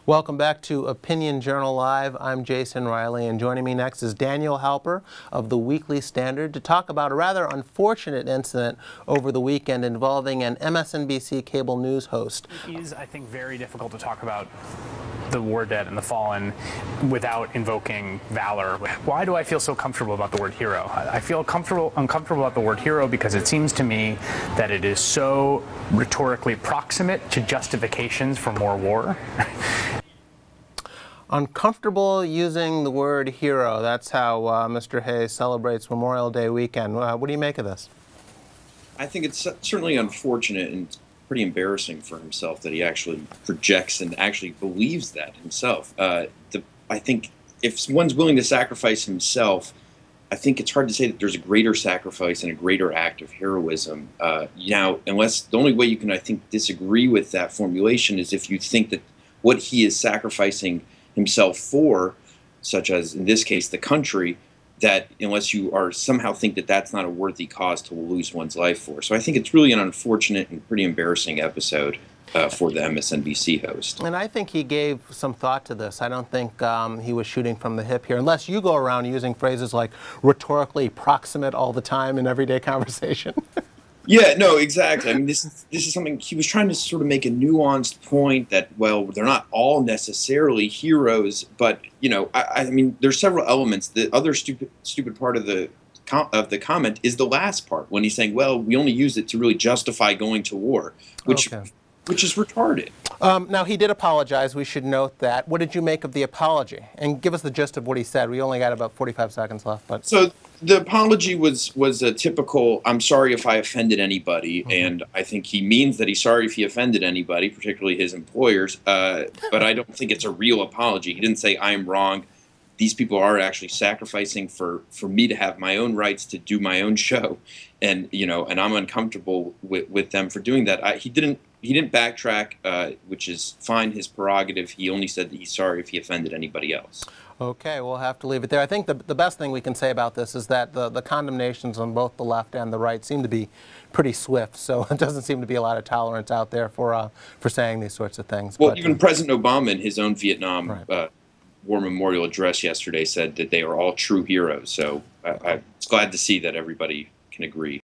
Welcome back to Opinion Journal Live. I'm Jason Riley, and joining me next is Daniel Halper of the Weekly Standard to talk about a rather unfortunate incident over the weekend involving an MSNBC cable news host. It is, I think, very difficult to talk about the war dead and the fallen without invoking valor. Why do I feel so comfortable about the word hero? I feel uncomfortable about the word hero because it seems to me that it is so rhetorically proximate to justifications for more war. Uncomfortable using the word hero. That's how Mr. Hayes celebrates Memorial Day weekend. What do you make of this? I think it's certainly unfortunate and pretty embarrassing for himself that he actually projects and actually believes that himself. I think if one's willing to sacrifice himself, I think it's hard to say that there's a greater sacrifice and a greater act of heroism. Now, unless the only way you can, I think, disagree with that formulation is if you think that what he is sacrificing himself for, such as in this case the country, that unless you are somehow think that that's not a worthy cause to lose one's life for. So I think it's really an unfortunate and pretty embarrassing episode for the MSNBC host. And I think he gave some thought to this. I don't think he was shooting from the hip here, unless you go around using phrases like rhetorically proximate all the time in everyday conversation. Yeah, no, exactly. I mean, this is something he was trying to sort of make a nuanced point that, well, they're not all necessarily heroes, but you know, I mean, there's several elements. The other stupid part of the comment is the last part when he's saying, well, we only use it to really justify going to war, which is retarded. Now, he did apologize. We should note that. What did you make of the apology? And give us the gist of what he said. We only got about 45 seconds left. But so the apology was a typical, I'm sorry if I offended anybody, and I think he means that he's sorry if he offended anybody, particularly his employers, but I don't think it's a real apology. He didn't say, I'm wrong. These people are actually sacrificing for me to have my own rights to do my own show, and you know, and I'm uncomfortable with them for doing that. He didn't backtrack, which is fine, his prerogative. He only said that he's sorry if he offended anybody else. Okay, we'll have to leave it there. I think the best thing we can say about this is that the condemnations on both the left and the right seem to be pretty swift, so it doesn't seem to be a lot of tolerance out there for saying these sorts of things. Well, even President Obama in his own Vietnam War Memorial address yesterday said that they are all true heroes, so I'm glad to see that everybody can agree.